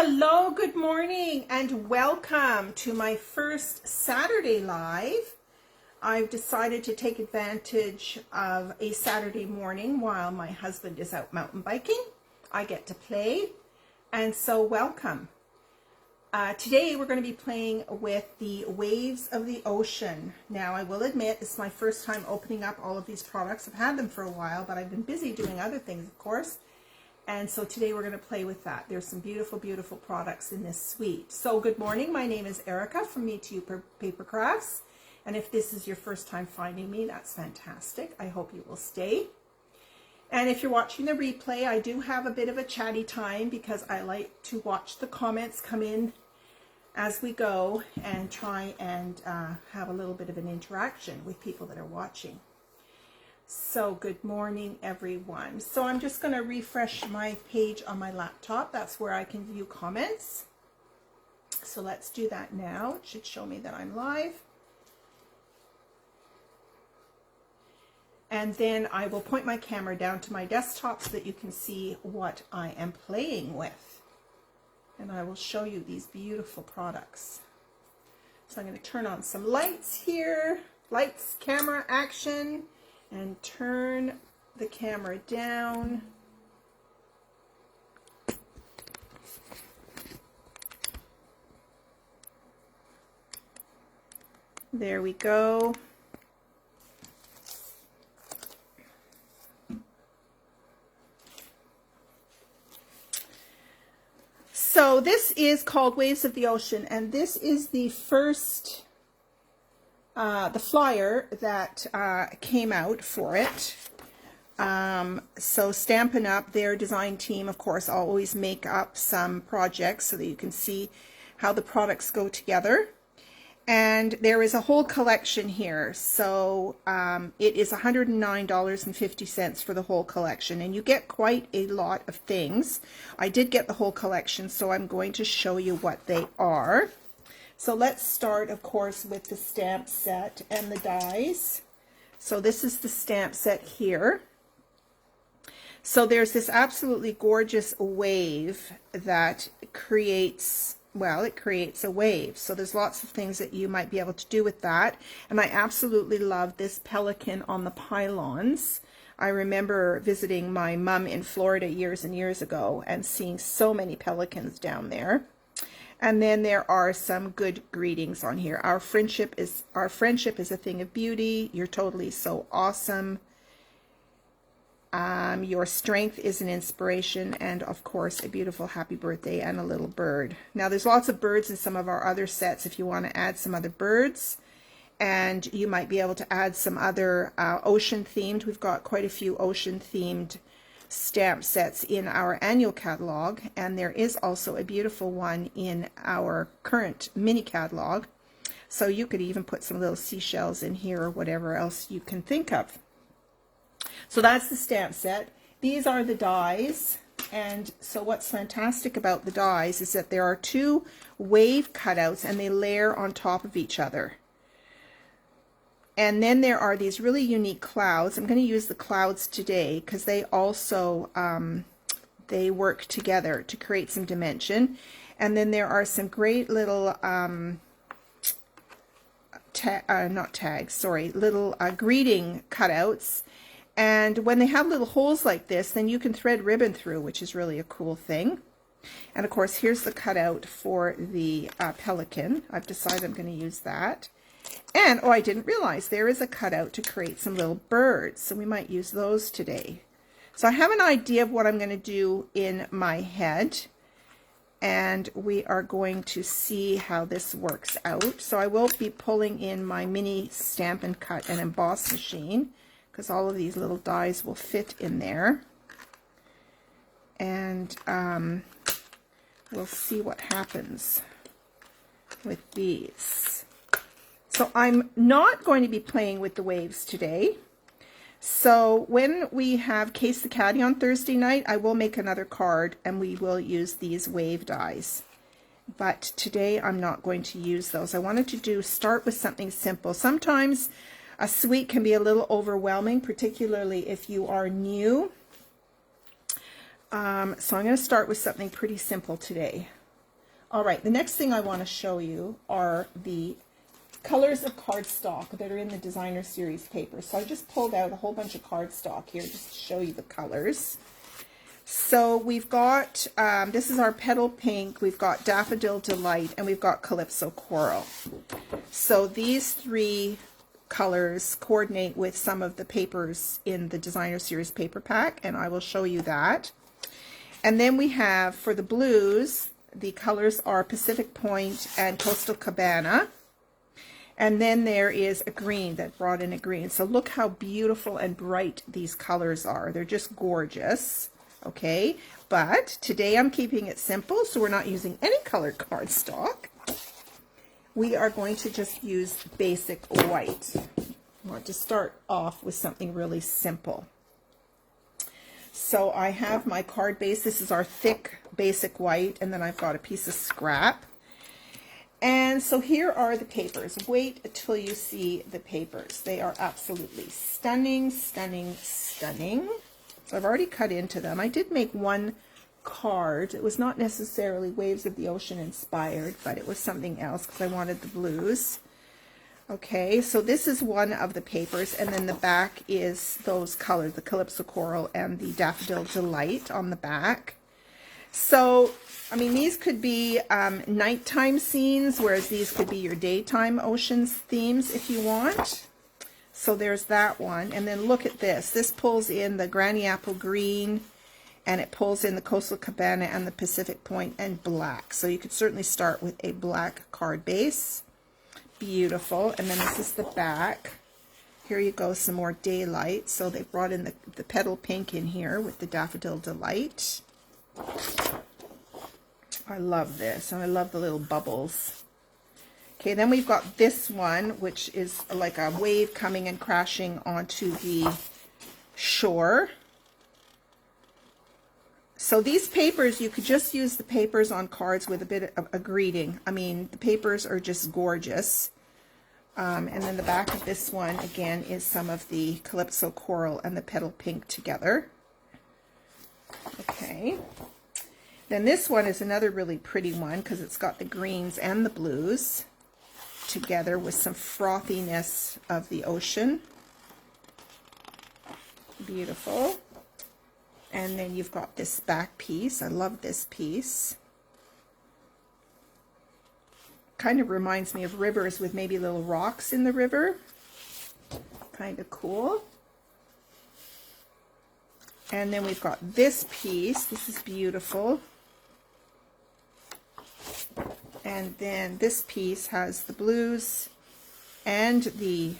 Hello, good morning, and welcome to my first Saturday Live. I've decided to take advantage of a Saturday morning while my husband is out mountain biking. I get to play, and so welcome. Today we're going to be playing with the waves of the ocean. Now I will admit it's my first time opening up all of these products. I've had them for a while, but I've been busy doing other things, of course. And so today we're going to play with that. There's some beautiful, beautiful products in this suite. So good morning. My name is Erica from Me To You Paper Crafts. And if this is your first time finding me, that's fantastic. I hope you will stay. And if you're watching the replay, I do have a bit of a chatty time because I like to watch the comments come in as we go and try and have a little bit of an interaction with people that are watching. So good morning, everyone. So I'm just going to refresh my page on my laptop. That's where I can view comments. So let's do that now. It should show me that I'm live. And then I will point my camera down to my desktop so that you can see what I am playing with. And I will show you these beautiful products. So I'm going to turn on some lights here. Lights, camera, action. And turn the camera down. There we go. So this is called Waves of the Ocean, and this is the first the flyer that came out for it. So Stampin Up, their design team, of course, always make up some projects so that you can see how the products go together. And there is a whole collection here. So it is $109.50 for the whole collection. And you get quite a lot of things. I did get the whole collection, so I'm going to show you what they are. So let's start, of course, with the stamp set and the dies. So this is the stamp set here. So there's this absolutely gorgeous wave that creates, well, it creates a wave. So there's lots of things that you might be able to do with that. And I absolutely love this pelican on the pylons. I remember visiting my mom in Florida years and years ago and seeing so many pelicans down there. And then there are some good greetings on here. Our friendship is a thing of beauty. You're totally so awesome. Your strength is an inspiration, and of course a beautiful happy birthday and a little bird. Now there's lots of birds in some of our other sets if you want to add some other birds, and you might be able to add some other ocean themed. We've got quite a few ocean themed stamp sets in our annual catalog, and there is also a beautiful one in our current mini catalog. So you could even put some little seashells in here or whatever else you can think of. So that's the stamp set. These are the dies, and so what's fantastic about the dies is that there are two wave cutouts and they layer on top of each other. And then there are these really unique clouds. I'm going to use the clouds today because they also, they work together to create some dimension. And then there are some great little, little greeting cutouts. And when they have little holes like this, then you can thread ribbon through, which is really a cool thing. And of course, here's the cutout for the pelican. I've decided I'm going to use that. And, oh, I didn't realize there is a cutout to create some little birds, so we might use those today. So I have an idea of what I'm going to do in my head, and we are going to see how this works out. So I will be pulling in my mini Stampin' Cut and Emboss machine, because all of these little dies will fit in there. And we'll see what happens with these. So I'm not going to be playing with the waves today. So when we have Case the Caddy on Thursday night, I will make another card and we will use these wave dies. But today I'm not going to use those. I wanted to start with something simple. Sometimes a suite can be a little overwhelming, particularly if you are new. So I'm going to start with something pretty simple today. All right, the next thing I want to show you are the colors of cardstock that are in the designer series paper. So I just pulled out a whole bunch of cardstock here just to show you the colors. So we've got, this is our Petal Pink, we've got Daffodil Delight, and we've got Calypso Coral. So these three colors coordinate with some of the papers in the designer series paper pack, and I will show you that. And then we have, for the blues, the colors are Pacific Point and Coastal Cabana. And then there is a green that brought in a green. So look how beautiful and bright these colors are. They're just gorgeous. Okay, but today I'm keeping it simple, so we're not using any colored cardstock. We are going to just use basic white. I want to start off with something really simple. So I have my card base. This is our thick basic white, and then I've got a piece of scrap. And so here are the papers. Wait until you see the papers. They are absolutely stunning, stunning, stunning. So I've already cut into them. I did make one card. It was not necessarily Waves of the Ocean inspired, but it was something else because I wanted the blues. Okay, so this is one of the papers, and then the back is those colors, the Calypso Coral and the Daffodil Delight on the back. So, I mean, these could be nighttime scenes, whereas these could be your daytime oceans themes if you want. So there's that one. And then look at this. This pulls in the Granny Apple Green, and it pulls in the Coastal Cabana and the Pacific Point and black. So you could certainly start with a black card base. Beautiful. And then this is the back. Here you go, some more daylight. So they brought in the Petal Pink in here with the Daffodil Delight. I love this, and I love the little bubbles. Okay, then we've got this one, which is like a wave coming and crashing onto the shore. So these papers, you could just use the papers on cards with a bit of a greeting. I mean, the papers are just gorgeous. And then the back of this one, again, is some of the Calypso Coral and the Petal Pink together. Okay. Then this one is another really pretty one because it's got the greens and the blues together with some frothiness of the ocean. Beautiful. And then you've got this back piece. I love this piece. Kind of reminds me of rivers with maybe little rocks in the river. Kind of cool. And then we've got this piece. This is beautiful. And then this piece has the blues and the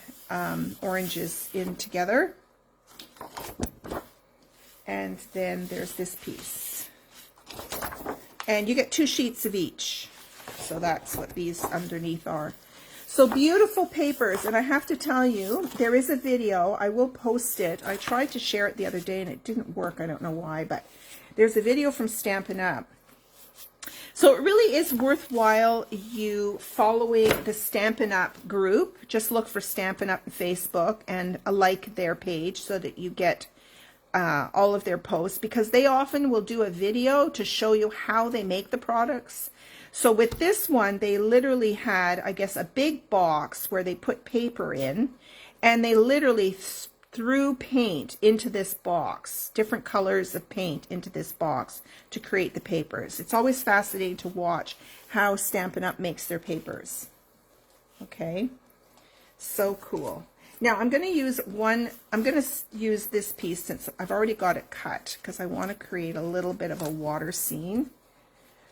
oranges in together. And then there's this piece. And you get 2 sheets of each. So that's what these underneath are. So beautiful papers, and I have to tell you, there is a video. I will post it. I tried to share it the other day and it didn't work. I don't know why, but there's a video from Stampin' Up. So it really is worthwhile you following the Stampin' Up group. Just look for Stampin' Up on Facebook and like their page so that you get all of their posts, because they often will do a video to show you how they make the products. So with this one, they literally had, I guess, a big box where they put paper in, and they literally threw paint into this box, different colors of paint into this box to create the papers. It's always fascinating to watch how Stampin' Up makes their papers. Okay, so cool. Now I'm going to use this piece since I've already got it cut because I want to create a little bit of a water scene.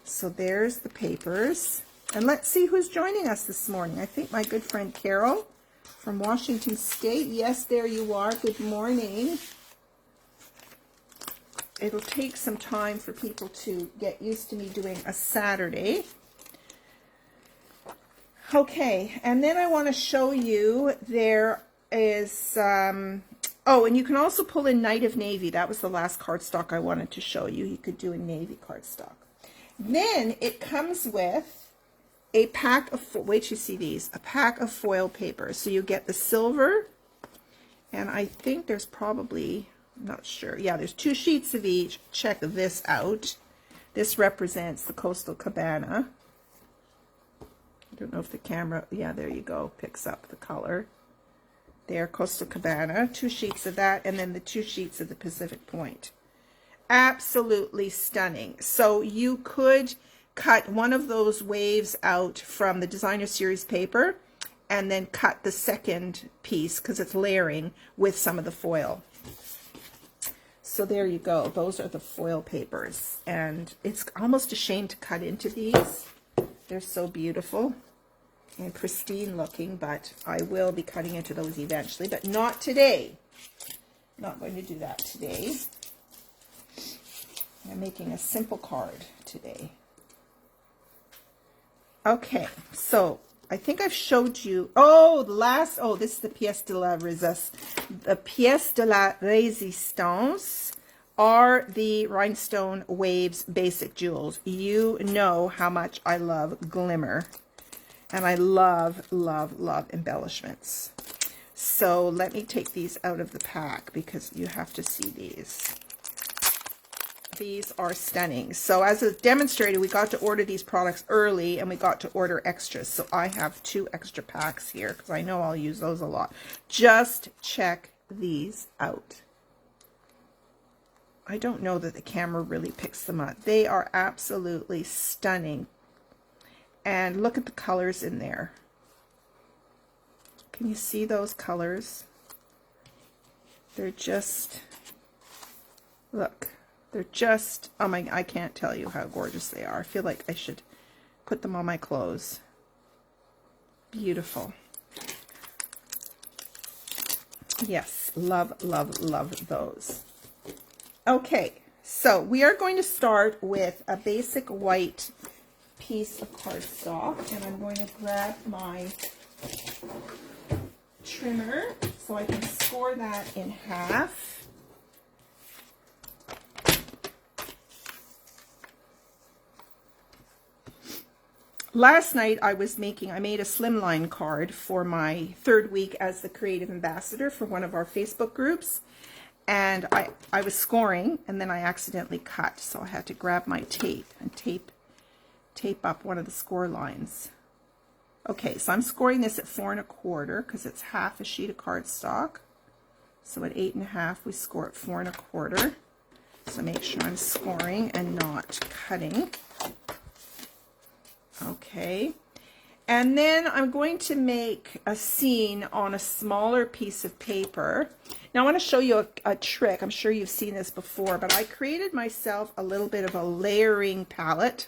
So there's the papers. And let's see who's joining us this morning. I think my good friend Carol from Washington State. Yes, there you are. Good morning. It'll take some time for people to get used to me doing a Saturday. Okay, and then I want to show you there is, oh, and you can also pull in Night of Navy. That was the last cardstock I wanted to show you. You could do a navy cardstock. Then it comes with a pack of, wait till you see these, a pack of foil paper. So you get the silver, and I think there's probably, I'm not sure, yeah, there's 2 sheets of each. Check this out. This represents the Coastal Cabana. don't know if the camera, yeah, there you go, picks up the color. There, Coastal Cabana, 2 sheets of that, and then the 2 sheets of the Pacific Point. Absolutely stunning. So you could cut one of those waves out from the Designer Series paper and then cut the second piece, because it's layering, with some of the foil. So there you go. Those are the foil papers. And it's almost a shame to cut into these. They're so beautiful and pristine looking, but I will be cutting into those eventually, but not today. Not going to do that today. I'm making a simple card today. Okay, so I think I've showed you, this is the pièce de la résistance. The pièce de la résistance are the Rhinestone Waves Basic Jewels. You know how much I love glimmer, and I love, love, love embellishments. So let me take these out of the pack because you have to see these. These are stunning. So as a demonstrator, we got to order these products early and we got to order extras. So I have 2 extra packs here because I know I'll use those a lot. Just check these out. I don't know that the camera really picks them up. They are absolutely stunning. And look at the colors in there. Can you see those colors? They're just, look. They're just, oh my, I can't tell you how gorgeous they are. I feel like I should put them on my clothes. Beautiful. Yes, love, love, love those. Okay, so we are going to start with a basic white piece of cardstock, and I'm going to grab my trimmer so I can score that in half. Last night I made a slimline card for my 3rd week as the creative ambassador for one of our Facebook groups, and I was scoring and then I accidentally cut, so I had to grab my tape and tape up one of the score lines. Okay, so I'm scoring this at 4 1/4 because it's half a sheet of cardstock. So at 8 1/2 we score at 4 1/4. So make sure I'm scoring and not cutting. Okay, and then I'm going to make a scene on a smaller piece of paper. Now I want to show you a trick. I'm sure you've seen this before, but I created myself a little bit of a layering palette.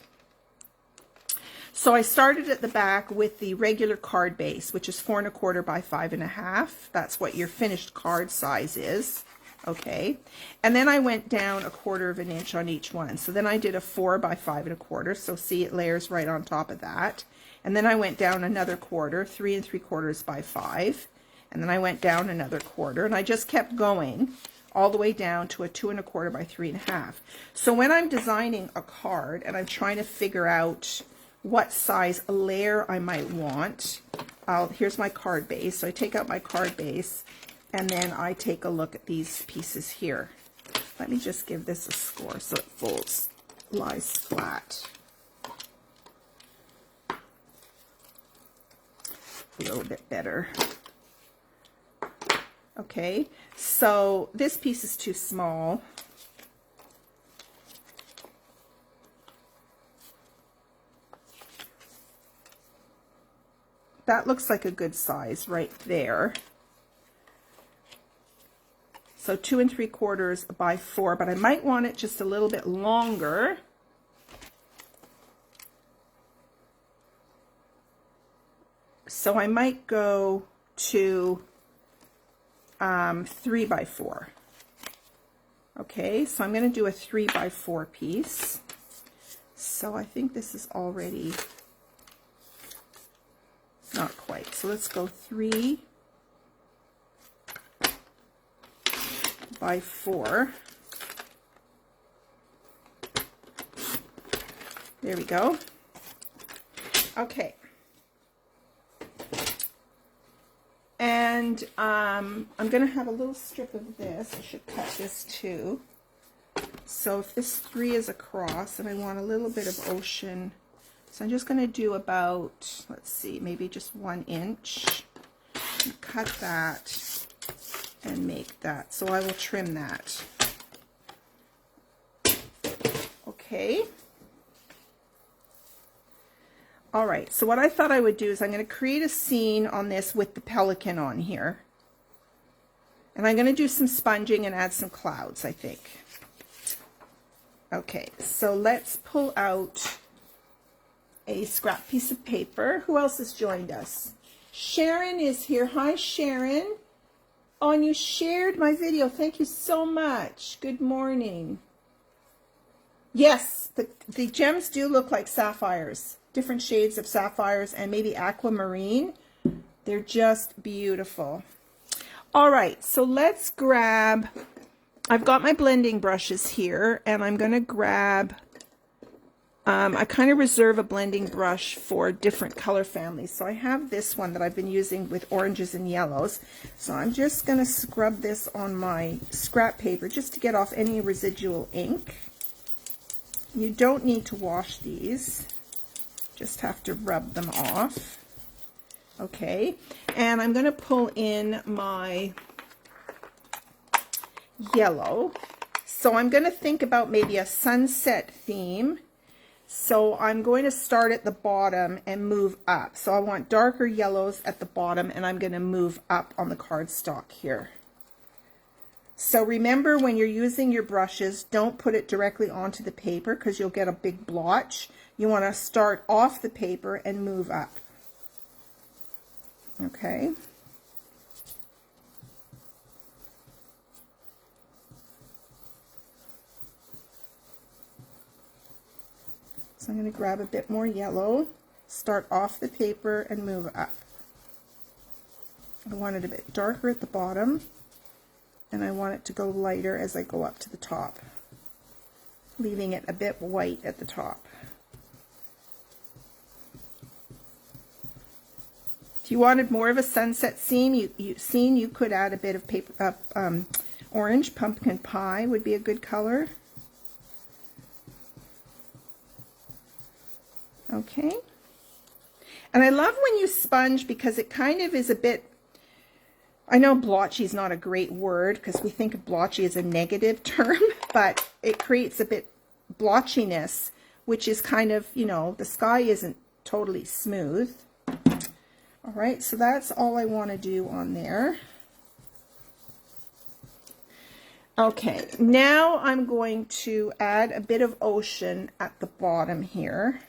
So I started at the back with the regular card base, which is 4 1/4 by 5 1/2. That's what your finished card size is. Okay, and then I went down 1/4 of an inch on each one. So then I did a 4 by 5 1/4. So see, it layers right on top of that. And then I went down another 1/4, 3 3/4 by 5. And then I went down another 1/4, and I just kept going all the way down to a 2 1/4 by 3 1/2. So when I'm designing a card and I'm trying to figure out what size layer I might want, here's my card base. So I take out my card base, and then I take a look at these pieces here. Let me just give this a score so it lies flat. A little bit better. Okay, so this piece is too small. That looks like a good size right there. So 2 3/4 by 4, but I might want it just a little bit longer. So I might go to 3 by 4. Okay, so I'm going to do a 3 by 4 piece. So I think this is already not quite. So let's go 3 by 4. There we go. Okay. And I'm going to have a little strip of this. I should cut this too. So if this 3 is across and I want a little bit of ocean So I'm just going to do about, let's see, maybe just 1 inch. And cut that and make that. So I will trim that. Okay. All right, so what I thought I would do is I'm going to create a scene on this with the pelican on here. And I'm going to do some sponging and add some clouds, I think. Okay, so let's pull out a scrap piece of paper. Who else has joined us? Sharon is here. Hi, Sharon. Oh, and you shared my video. Thank you so much. Good morning. Yes, the gems do look like sapphires. Different shades of sapphires and maybe aquamarine. They're just beautiful. All right, so let's grab, I've got my blending brushes here, and I'm going to grab, I kind of reserve a blending brush for different color families. So I have this one that I've been using with oranges and yellows. So I'm just going to scrub this on my scrap paper just to get off any residual ink. You don't need to wash these. Just have to rub them off. Okay, and I'm going to pull in my yellow. So I'm going to think about maybe a sunset theme. So I'm going to start at the bottom and move up. So I want darker yellows at the bottom, and I'm going to move up on the cardstock here. So remember, when you're using your brushes, don't put it directly onto the paper because you'll get a big blotch. You want to start off the paper and move up. Okay. So I'm going to grab a bit more yellow, start off the paper and move up. I want it a bit darker at the bottom, and I want it to go lighter as I go up to the top, leaving it a bit white at the top. If you wanted more of a sunset scene, you could add a bit of paper, orange. Pumpkin pie would be a good color. Okay. And I love when you sponge because it kind of is a bit, I know blotchy is not a great word because we think of blotchy as a negative term, but it creates a bit blotchiness, which is kind of, you know, the sky isn't totally smooth. All right, so that's all I want to do on there. Okay, now I'm going to add a bit of ocean at the bottom here.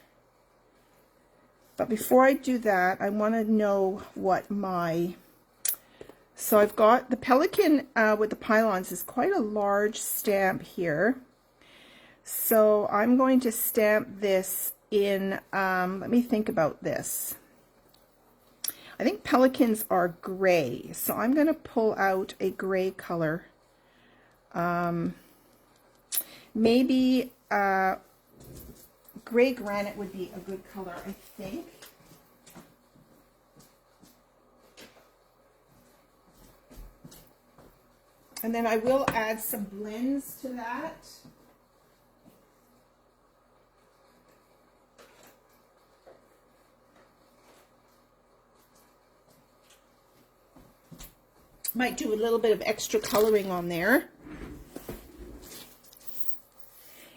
But before I do that, I want to know what my... So I've got the pelican with the pylons is quite a large stamp here. So I'm going to stamp this in, let me think about this. I think pelicans are gray, so I'm going to pull out a gray color. Maybe gray granite would be a good color, I think. And then I will add some blends to that. Might do a little bit of extra coloring on there.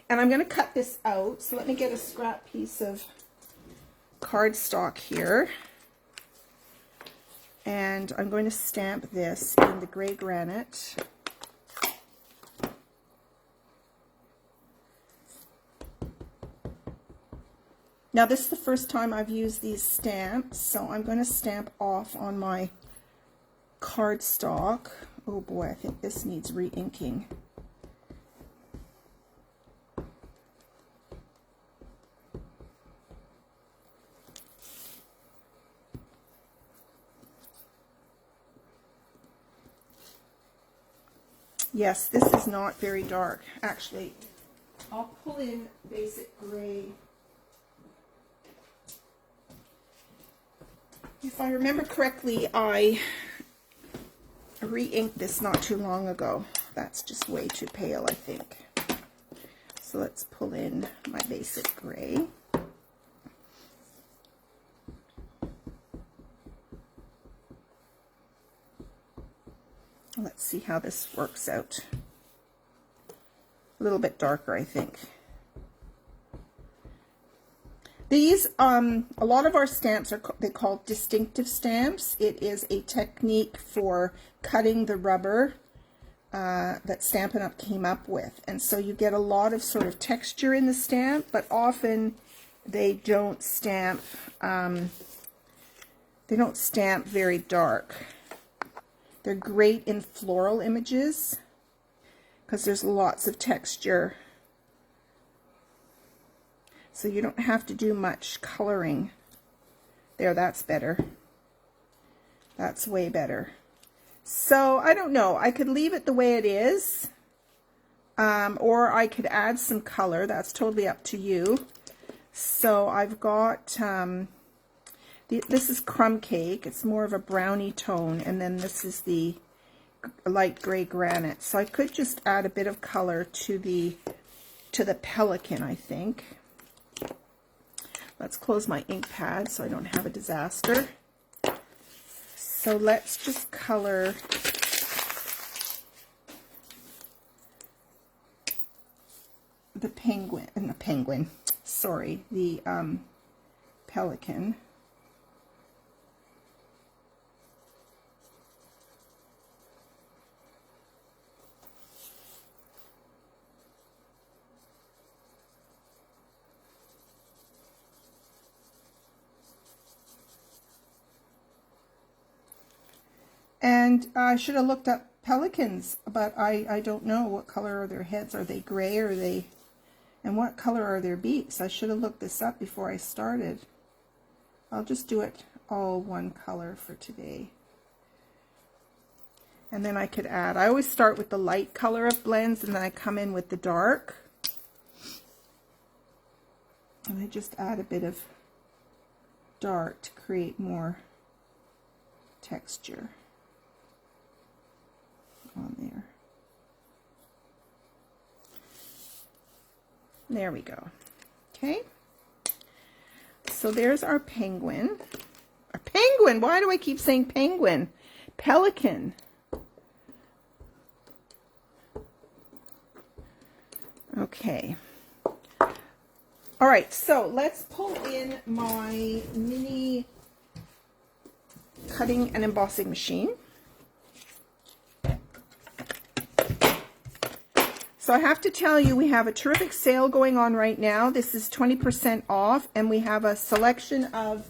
And I'm going to cut this out. So let me get a scrap piece of cardstock here. And I'm going to stamp this in the gray granite. Now this is the first time I've used these stamps, so I'm going to stamp off on my cardstock. Oh boy, I think this needs re-inking. Yes, this is not very dark. Actually, I'll pull in basic gray. If I remember correctly, I re-inked this not too long ago. That's just way too pale, I think. So let's pull in my basic gray. Let's see how this works out. A little bit darker, I think. These, a lot of our stamps are they call distinctive stamps. It is a technique for cutting the rubber that Stampin' Up! Came up with. And so you get a lot of sort of texture in the stamp, but often they don't stamp very dark. They're great in floral images because there's lots of texture. So you don't have to do much coloring. There, that's better. That's way better. So I don't know. I could leave it the way it is, or I could add some color. That's totally up to you. So I've got, this is crumb cake. It's more of a brownie tone, and then this is the light gray granite. So I could just add a bit of color to the pelican, I think. Let's close my ink pad so I don't have a disaster. So let's just color the pelican. And I should have looked up pelicans, but I don't know what color are their heads. Are they gray or are they, and what color are their beaks? I should have looked this up before I started. I'll just do it all one color for today. And then I could add, I always start with the light color of blends and then I come in with the dark. And I just add a bit of dark to create more texture on there. There we go. Okay. So there's our penguin. A penguin! Why do I keep saying penguin? Pelican. Okay. All right, so let's pull in my mini cutting and embossing machine. So I have to tell you, we have a terrific sale going on right now. This is 20% off, and we have a selection of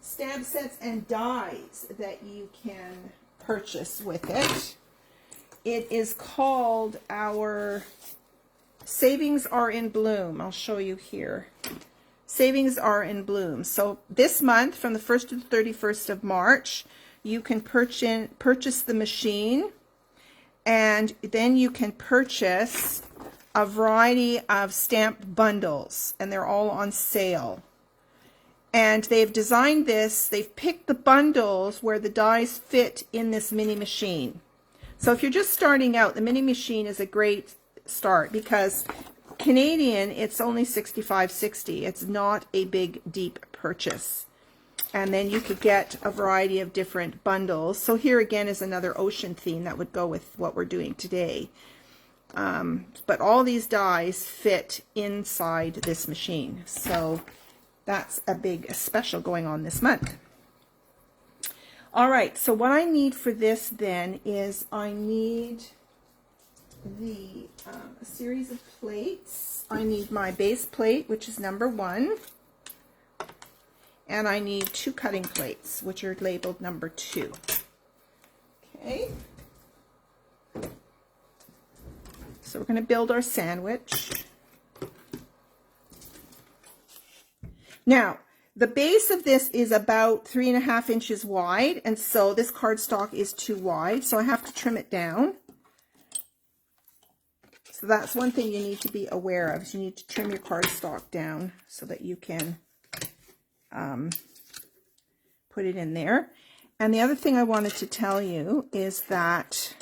stamp sets and dies that you can purchase with it. It is called our Savings Are in Bloom. I'll show you here. Savings Are in Bloom. So this month, from the 1st to the 31st of March, you can purchase the machine, and then you can purchase a variety of stamp bundles, and they're all on sale. And they've designed this, they've picked the bundles where the dies fit in this mini machine. So if you're just starting out, the mini machine is a great start because Canadian, it's only $65.60. It's not a big, deep purchase. And then you could get a variety of different bundles. So here again is another ocean theme that would go with what we're doing today. But all these dies fit inside this machine. So that's a big special going on this month. All right, so what I need for this then is I need the a series of plates. I need my base plate, which is number 1. And I need 2 cutting plates, which are labeled number 2. Okay. So we're going to build our sandwich. Now, the base of this is about 3.5 inches wide, and so this cardstock is too wide, so I have to trim it down. So that's one thing you need to be aware of, is you need to trim your cardstock down so that you can put it in there. And the other thing I wanted to tell you is that,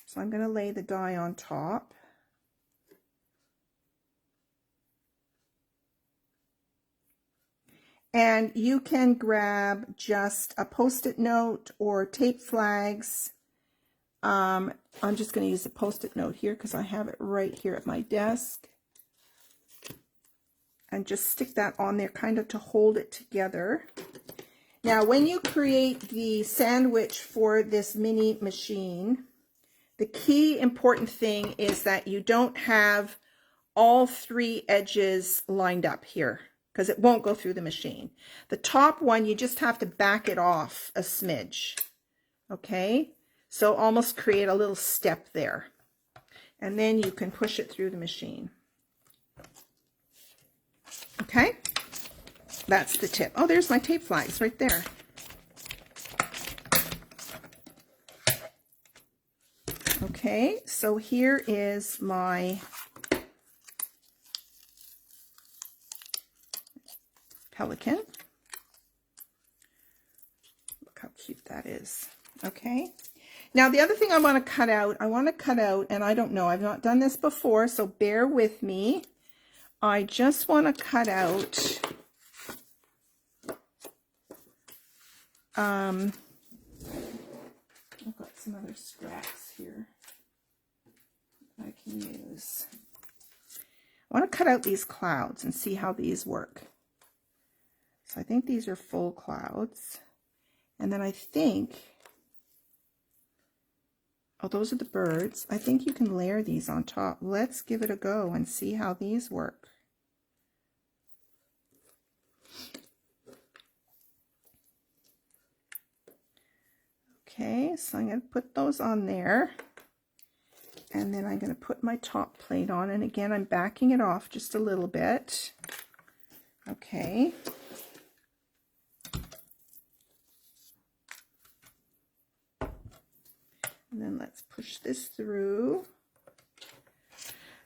so I'm going to lay the die on top. And you can grab just a Post-it note or tape flags. I'm just going to use a Post-it note here because I have it right here at my desk. And just stick that on there kind of to hold it together. Now, when you create the sandwich for this mini machine, the key important thing is that you don't have all 3 edges lined up here because it won't go through the machine. The top one, you just have to back it off a smidge. Okay? So almost create a little step there. And then you can push it through the machine. Okay? That's the tip. Oh, there's my tape flags right there. Okay, so here is my pelican. Look how cute that is. Okay. Now, the other thing I want to cut out, and I don't know, I've not done this before, so bear with me. I just want to cut out I've got some other scraps here I can use. I want to cut out these clouds and see how these work. So I think these are full clouds. And then I think, oh, those are the birds. I think you can layer these on top. Let's give it a go and see how these work. Okay, so I'm going to put those on there, and then I'm going to put my top plate on, and again I'm backing it off just a little bit. Okay. And then let's push this through.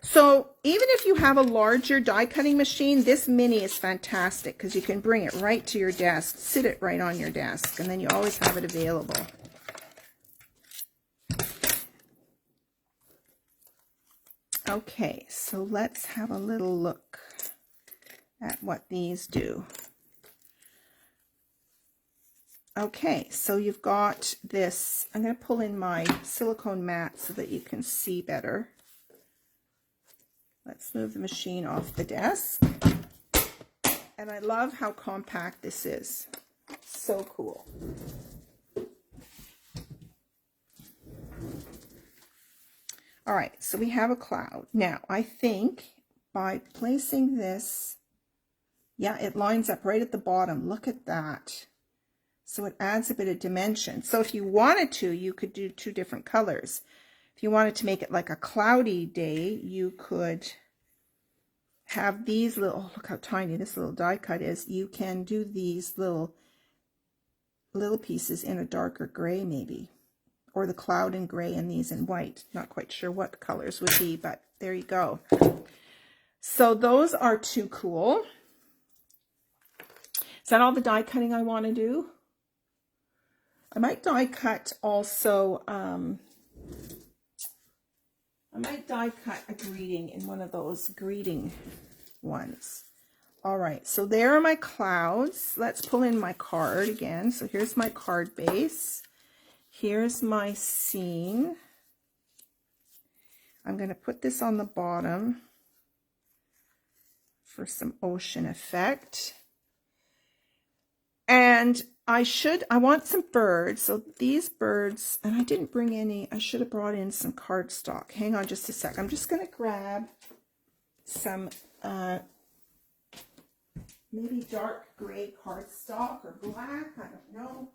So even if you have a larger die cutting machine, this mini is fantastic because you can bring it right to your desk, sit it right on your desk, and then you always have it available. Okay, so let's have a little look at what these do. Okay, so you've got this. I'm going to pull in my silicone mat so that you can see better. Let's move the machine off the desk. And I love how compact this is. So cool. All right, so we have a cloud. Now, I think by placing this, yeah, it lines up right at the bottom. Look at that. So it adds a bit of dimension. So if you wanted to, you could do 2 different colors. If you wanted to make it like a cloudy day, you could have these little, oh, look how tiny this little die cut is. You can do these little pieces in a darker gray maybe, or the cloud in gray and these in white. Not quite sure what the colors would be, but there you go. So those are 2 cool. Is that all the die cutting I want to do? I might die cut also, I might die cut a greeting in one of those greeting ones. All right, so there are my clouds. Let's pull in my card again. So here's my card base. Here's my scene. I'm going to put this on the bottom for some ocean effect. And I want some birds. So these birds, and I didn't bring any, I should have brought in some cardstock. Hang on just a sec. I'm just going to grab some maybe dark gray cardstock or black, I don't know.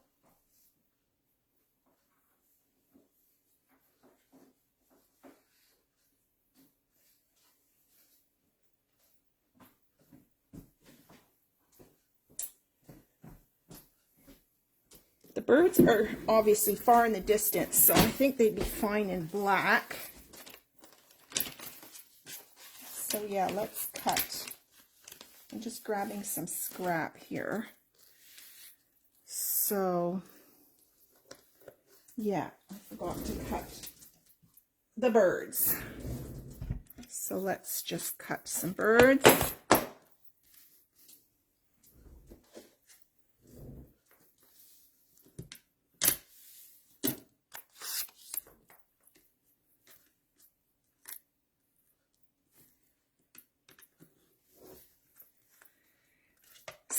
The birds are obviously far in the distance, so I think they'd be fine in black. So yeah, let's cut. I'm just grabbing some scrap here. So yeah, I forgot to cut the birds. So let's just cut some birds.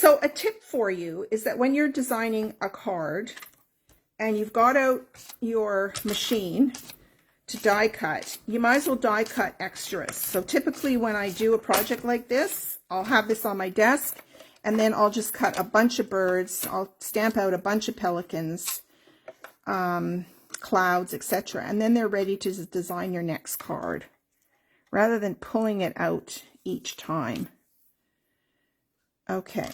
So a tip for you is that when you're designing a card and you've got out your machine to die cut, you might as well die cut extras. So typically when I do a project like this, I'll have this on my desk and then I'll just cut a bunch of birds. I'll stamp out a bunch of pelicans, clouds, etc. And then they're ready to design your next card rather than pulling it out each time. Okay.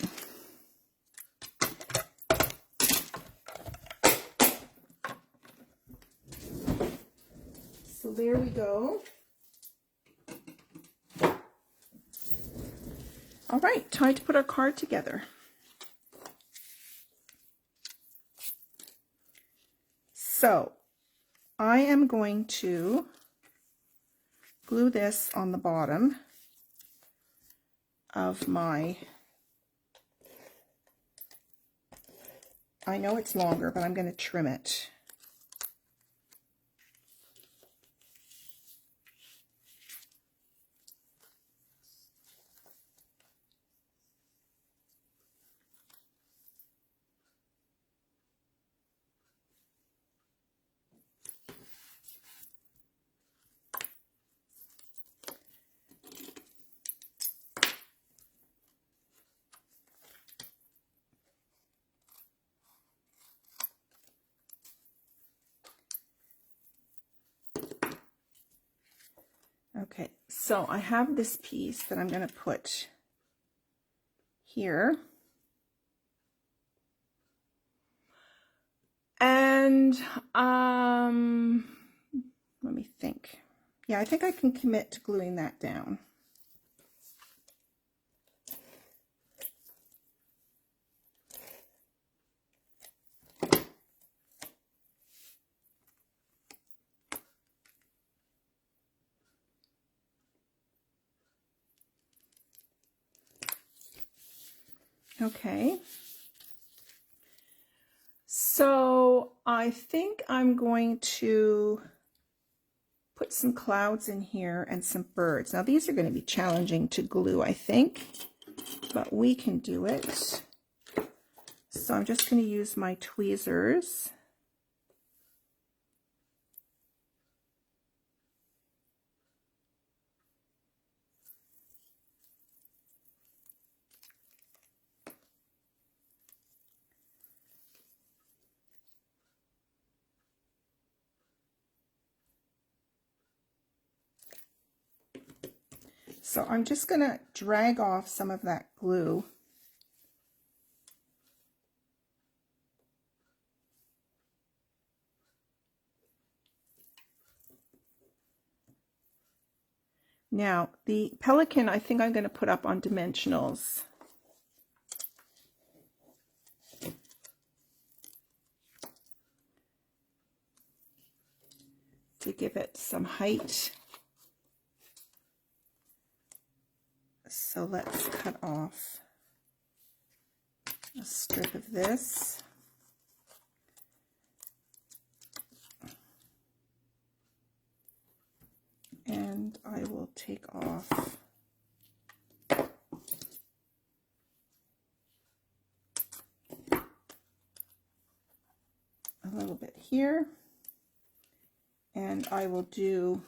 So there we go. All right, time to put our card together. So I am going to glue this on the bottom of my, I know it's longer, but I'm going to trim it. Okay, so I have this piece that I'm going to put here. And let me think. Yeah, I think I can commit to gluing that down. Okay, so I think I'm going to put some clouds in here and some birds. Now these are going to be challenging to glue, I think, but we can do it. So I'm just going to use my tweezers. So I'm just going to drag off some of that glue. Now, the pelican, I think I'm going to put up on dimensionals. To give it some height. So let's cut off a strip of this. And I will take off a little bit here. And I will do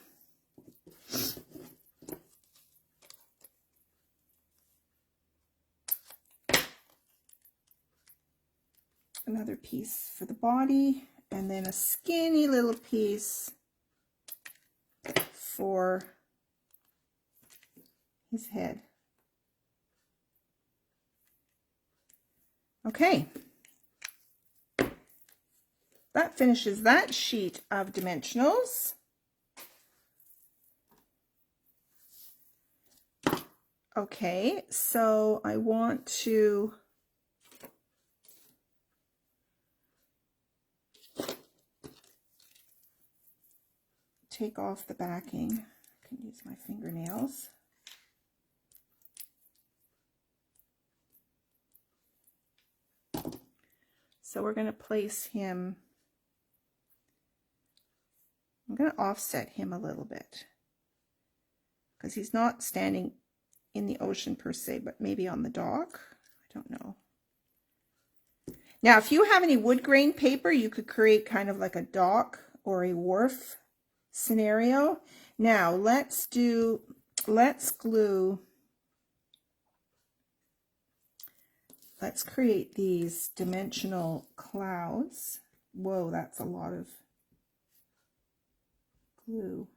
another piece for the body, and then a skinny little piece for his head. Okay, that finishes that sheet of dimensionals. Okay, so I want to take off the backing. I can use my fingernails. So we're going to place him, I'm going to offset him a little bit because he's not standing in the ocean per se, but maybe on the dock. I don't know. Now, if you have any wood grain paper, you could create kind of like a dock or a wharf scenario. Now, let's glue, let's create these dimensional clouds. Whoa, that's a lot of glue.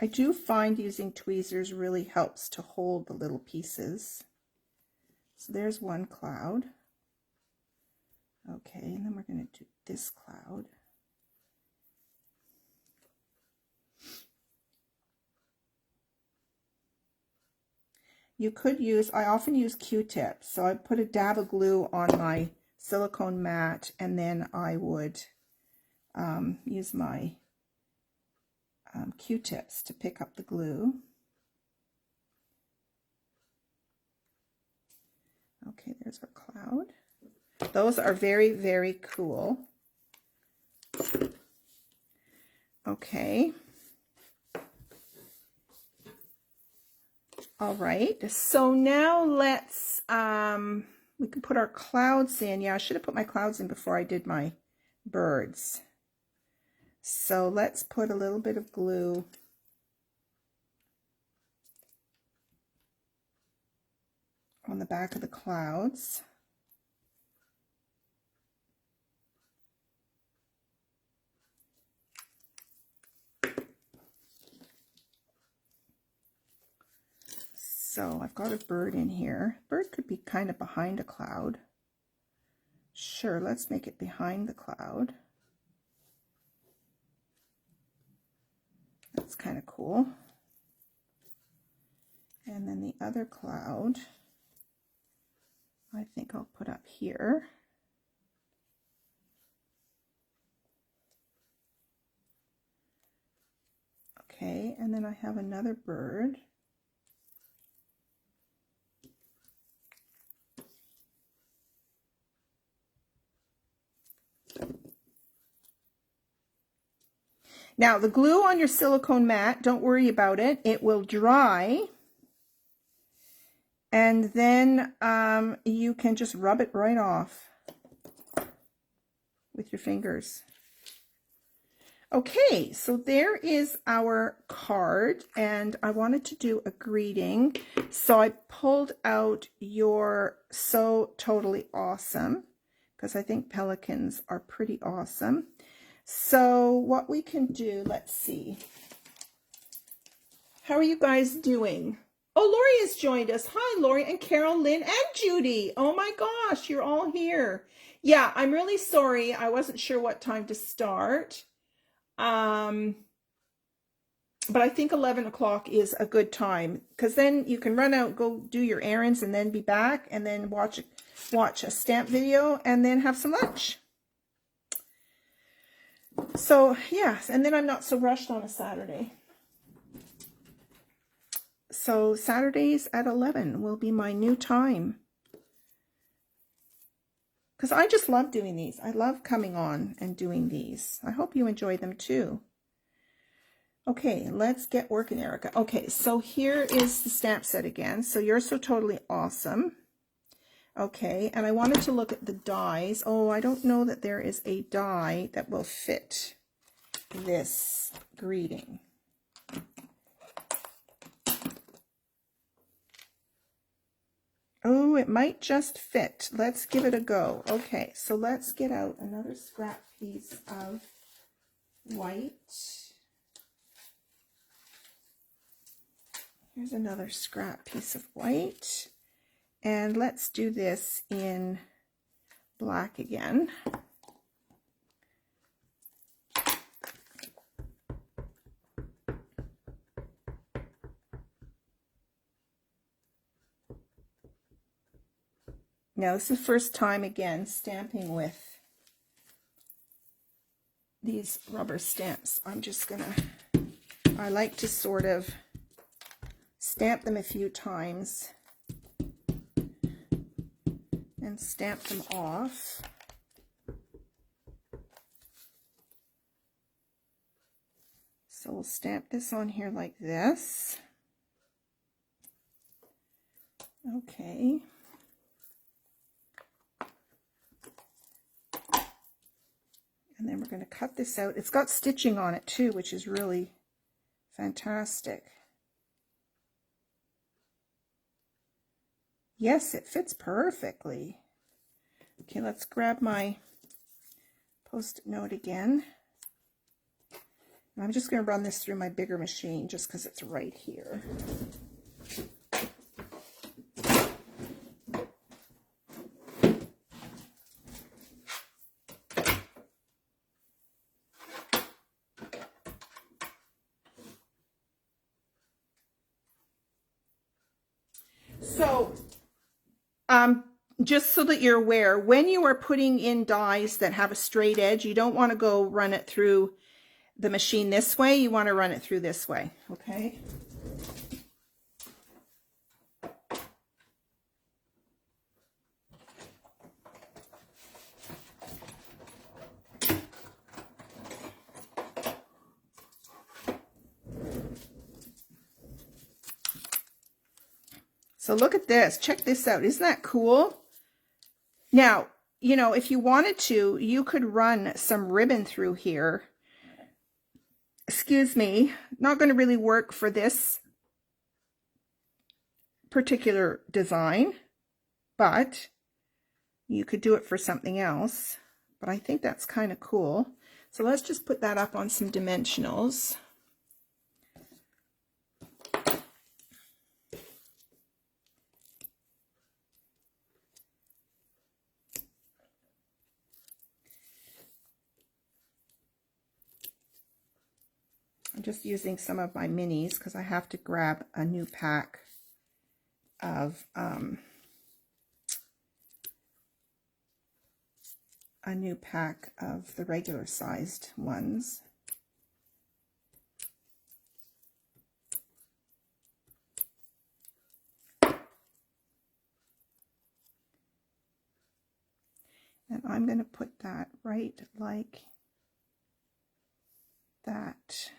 I do find using tweezers really helps to hold the little pieces. So there's one cloud. Okay, and then we're going to do this cloud. You could use, I often use Q-tips. So I put a dab of glue on my silicone mat, and then I would use my Q-tips to pick up the glue. Okay, there's our cloud. Those are very, very cool. Okay. All right, so now let's, we can put our clouds in. Yeah, I should have put my clouds in before I did my birds. So let's put a little bit of glue on the back of the clouds. So I've got a bird in here. Bird could be kind of behind a cloud. Sure, let's make it behind the cloud. That's kind of cool. And then the other cloud, I think I'll put up here. Okay, and then I have another bird. Now, the glue on your silicone mat, don't worry about it. It will dry. And then you can just rub it right off with your fingers. Okay, so there is our card, and I wanted to do a greeting. So I pulled out your So Totally Awesome, because I think pelicans are pretty awesome. So what we can do, let's see. How are you guys doing? Oh, Lori has joined us. Hi, Lori and Carol, Lynn, and Judy. Oh my gosh, you're all here. Yeah, I'm really sorry. I wasn't sure what time to start. But I think 11 o'clock is a good time, because then you can run out, go do your errands, and then be back, and then watch a stamp video, and then have some lunch. So, yes, and then I'm not so rushed on a Saturday. So Saturdays at 11 will be my new time. Because I just love doing these. I love coming on and doing these. I hope you enjoy them too. Okay, let's get working, Erica. Okay, so here is the stamp set again. So You're So Totally Awesome. Okay, and I wanted to look at the dies. Oh, I don't know that there is a die that will fit this greeting. Oh, it might just fit. Let's give it a go. Okay, so let's get out another scrap piece of white. Here's another scrap piece of white. And let's do this in black again. Now, this is the first time, again, stamping with these rubber stamps, I'm just gonna, I like to sort of stamp them a few times and stamp them off. So we'll stamp this on here like this. Okay. And then we're going to cut this out. It's got stitching on it too, which is really fantastic. Yes, it fits perfectly. Okay, let's grab my Post-it note again. And I'm just going to run this through my bigger machine just because it's right here. So, just so that you're aware, when you are putting in dies that have a straight edge, you don't want to go run it through the machine this way. You want to run it through this way, okay? So look at this. Check this out. Isn't that cool? Now, you know, if you wanted to, you could run some ribbon through here. Excuse me, not going to really work for this particular design, but you could do it for something else. But I think that's kind of cool. So let's just put that up on some dimensionals. I'm just using some of my minis because I have to grab a new pack of the regular sized ones. And I'm going to put that right like that.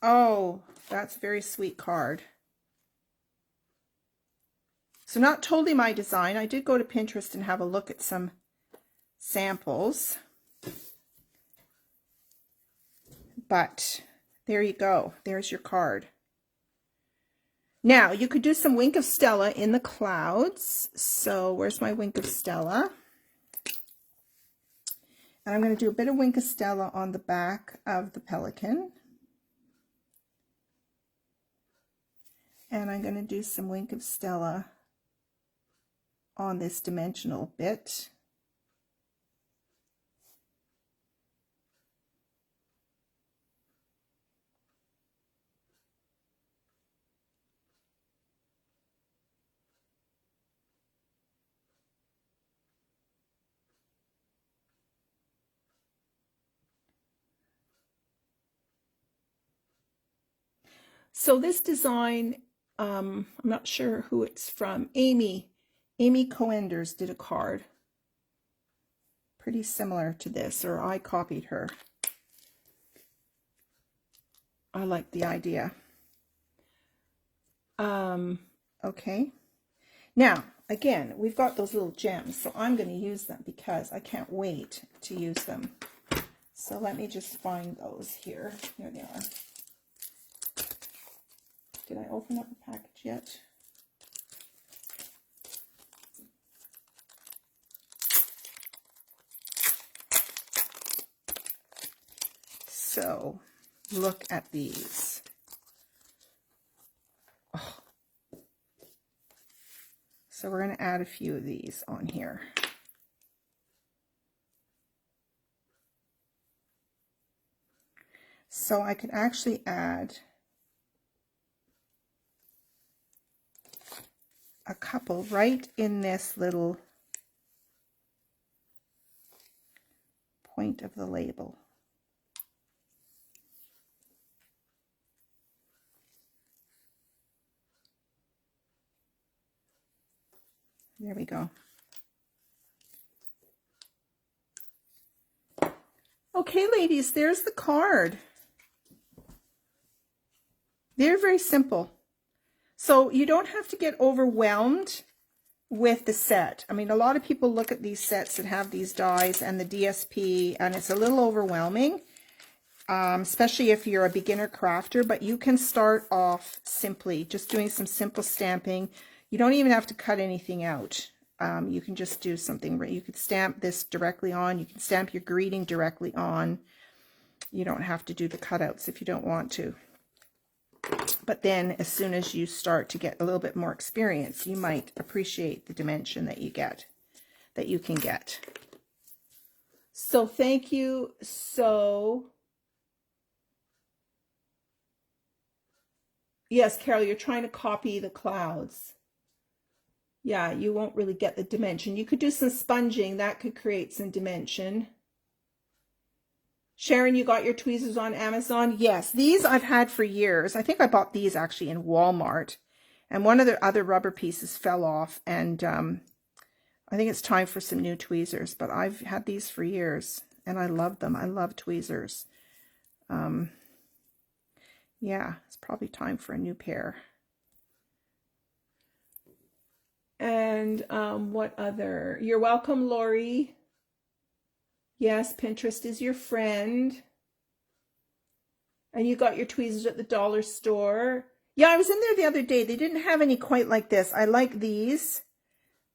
Oh, that's a very sweet card. So not totally my design. I did go to Pinterest and have a look at some samples. But there you go. There's your card. Now, you could do some Wink of Stella in the clouds. So where's my Wink of Stella? And I'm going to do a bit of Wink of Stella on the back of the pelican. And I'm going to do some Wink of Stella on this dimensional bit. So this design, I'm not sure who it's from. Amy Coenders did a card pretty similar to this, or I copied her. I like the idea. Okay. Now, again, we've got those little gems, so I'm going to use them because I can't wait to use them. So let me just find those here. Here they are. Did I open up the package yet? So, look at these. Oh. So we're going to add a few of these on here. So I could actually add a couple right in this little point of the label. There we go. Okay, ladies, there's the card. They're very simple. So you don't have to get overwhelmed with the set. I mean, a lot of people look at these sets that have these dies and the DSP, and it's a little overwhelming, especially if you're a beginner crafter, but you can start off simply just doing some simple stamping. You don't even have to cut anything out. You can just do something. You could stamp this directly on. You can stamp your greeting directly on. You don't have to do the cutouts if you don't want to. But then as soon as you start to get a little bit more experience, you might appreciate the dimension that you get, that you can get. So thank you. So yes, Carol, you're trying to copy the clouds. Yeah, you won't really get the dimension. You could do some sponging. That could create some dimension. Sharon, you got your tweezers on Amazon? Yes, these I've had for years. I think I bought these actually in Walmart. And one of the other rubber pieces fell off. And I think it's time for some new tweezers. But I've had these for years. And I love them. I love tweezers. Yeah, it's probably time for a new pair. And what other? You're welcome, Lori. Yes, Pinterest is your friend. And you got your tweezers at the dollar store. Yeah, I was in there the other day. They didn't have any quite like this. I like these.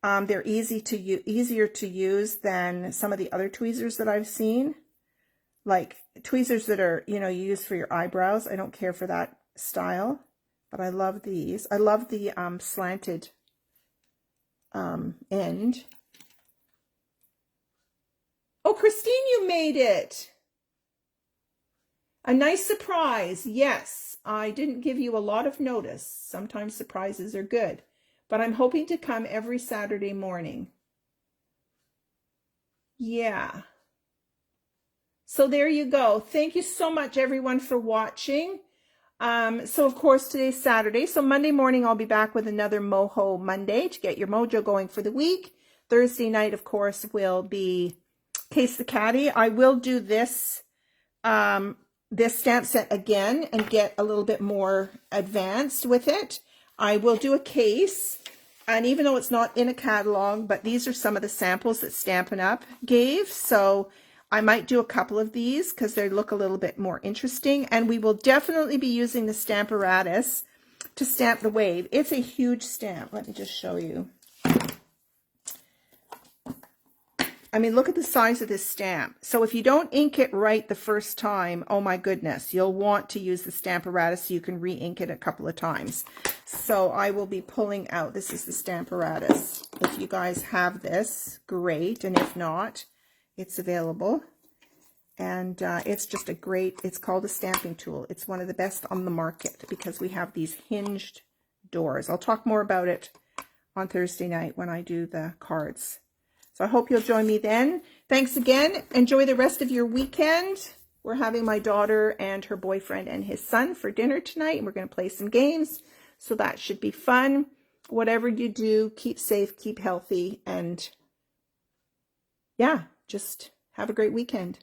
They're easier to use than some of the other tweezers that I've seen. Like tweezers that are, you use for your eyebrows. I don't care for that style, but I love these. I love the slanted end. Oh, Christine, you made it. A nice surprise. Yes, I didn't give you a lot of notice. Sometimes surprises are good, but I'm hoping to come every Saturday morning. Yeah. So there you go. Thank you so much, everyone, for watching. So of course today's Saturday. So Monday morning I'll be back with another Moho Monday to get your mojo going for the week. Thursday night, of course, will be Case the Caddy. I will do this this stamp set again and get a little bit more advanced with it. I will do a case, and even though it's not in a catalog, but these are some of the samples that Stampin' Up gave. So I might do a couple of these because they look a little bit more interesting. And we will definitely be using the Stamparatus to stamp the wave. It's a huge stamp. Let me just show you. I mean, look at the size of this stamp. So if you don't ink it right the first time, oh my goodness, you'll want to use the Stamparatus so you can re-ink it a couple of times. So I will be pulling out, this is the Stamparatus. If you guys have this, great. And if not, it's available. And it's just a great, it's called a stamping tool. It's one of the best on the market because we have these hinged doors. I'll talk more about it on Thursday night when I do the cards. So I hope you'll join me then. Thanks again. Enjoy the rest of your weekend. We're having my daughter and her boyfriend and his son for dinner tonight, and we're going to play some games. So that should be fun. Whatever you do, keep safe, keep healthy, and yeah, just have a great weekend.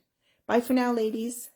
Bye for now, ladies.